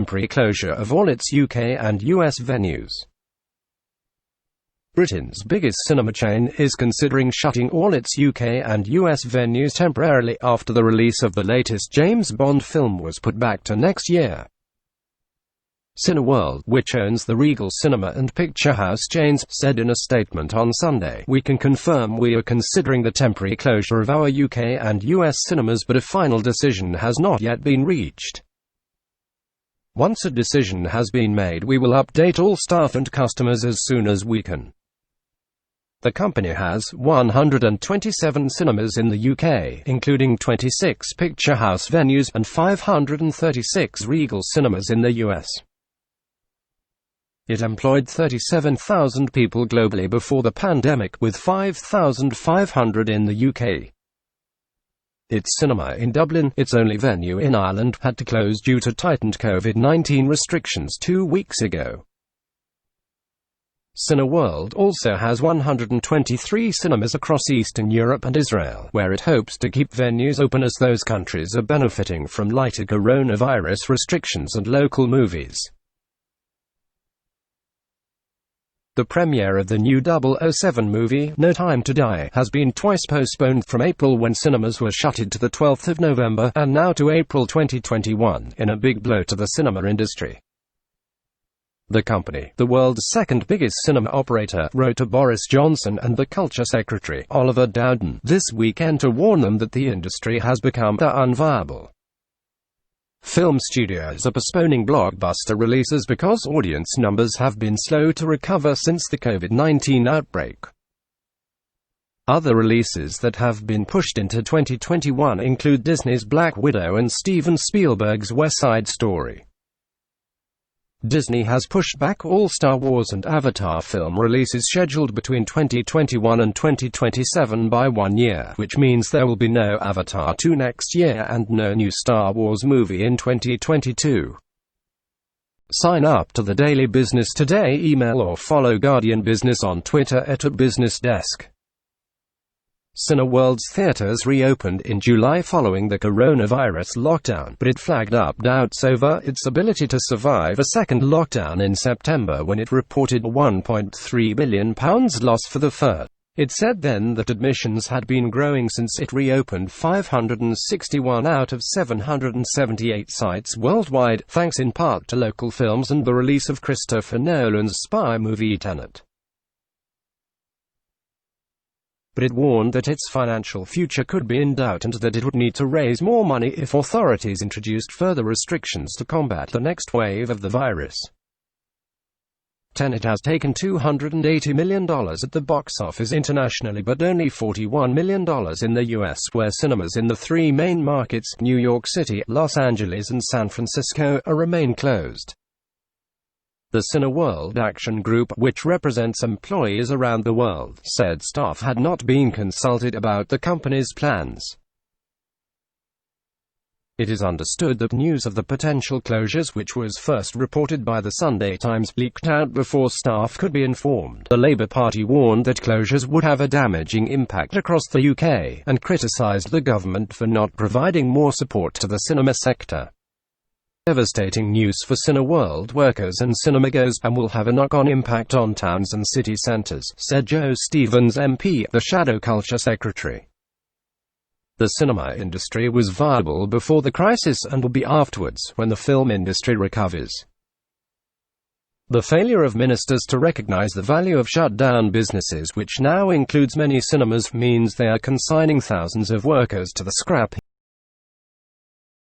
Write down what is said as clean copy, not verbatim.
temporary closure of all its UK and US venues. Britain's biggest cinema chain is considering shutting all its UK and US venues temporarily after the release of the latest James Bond film was put back to next year. Cineworld, which owns the Regal Cinema and Picturehouse chains, said in a statement on Sunday, "We can confirm we are considering the temporary closure of our UK and US cinemas, but a final decision has not yet been reached. Once a decision has been made, we will update all staff and customers as soon as we can." The company has 127 cinemas in the UK, including 26 Picturehouse venues, and 536 Regal cinemas in the US. It employed 37,000 people globally before the pandemic, with 5,500 in the UK. Its cinema in Dublin, its only venue in Ireland, had to close due to tightened COVID-19 restrictions 2 weeks ago. Cineworld also has 123 cinemas across Eastern Europe and Israel, where it hopes to keep venues open as those countries are benefiting from lighter coronavirus restrictions and local movies. The premiere of the new 007 movie, No Time to Die, has been twice postponed, from April when cinemas were shuttered to the 12th of November, and now to April 2021, in a big blow to the cinema industry. The company, the world's second biggest cinema operator, wrote to Boris Johnson and the Culture Secretary, Oliver Dowden, this weekend to warn them that the industry has become unviable. Film studios are postponing blockbuster releases because audience numbers have been slow to recover since the COVID-19 outbreak. Other releases that have been pushed into 2021 include Disney's Black Widow and Steven Spielberg's West Side Story. Disney has pushed back all Star Wars and Avatar film releases scheduled between 2021 and 2027 by 1 year, which means there will be no Avatar 2 next year and no new Star Wars movie in 2022. Sign up to the Daily Business Today email or follow Guardian Business on Twitter @BusinessDesk. Cineworld's theaters reopened in July following the coronavirus lockdown, but it flagged up doubts over its ability to survive a second lockdown in September when it reported a £1.3 billion loss for the first. It said then that admissions had been growing since it reopened 561 out of 778 sites worldwide, thanks in part to local films and the release of Christopher Nolan's spy movie Tenet. But it warned that its financial future could be in doubt and that it would need to raise more money if authorities introduced further restrictions to combat the next wave of the virus. Tenet has taken $280 million at the box office internationally, but only $41 million in the US, where cinemas in the three main markets, New York City, Los Angeles and San Francisco, remain closed. The Cineworld Action Group, which represents employees around the world, said staff had not been consulted about the company's plans. It is understood that news of the potential closures, which was first reported by the Sunday Times, leaked out before staff could be informed. The Labour Party warned that closures would have a damaging impact across the UK, and criticised the government for not providing more support to the cinema sector. Devastating news for Cineworld workers and cinemagoers, and will have a knock-on impact on towns and city centres, said Joe Stevens MP, the Shadow Culture Secretary. The cinema industry was viable before the crisis and will be afterwards, when the film industry recovers. The failure of ministers to recognise the value of shut-down businesses, which now includes many cinemas, means they are consigning thousands of workers to the scrap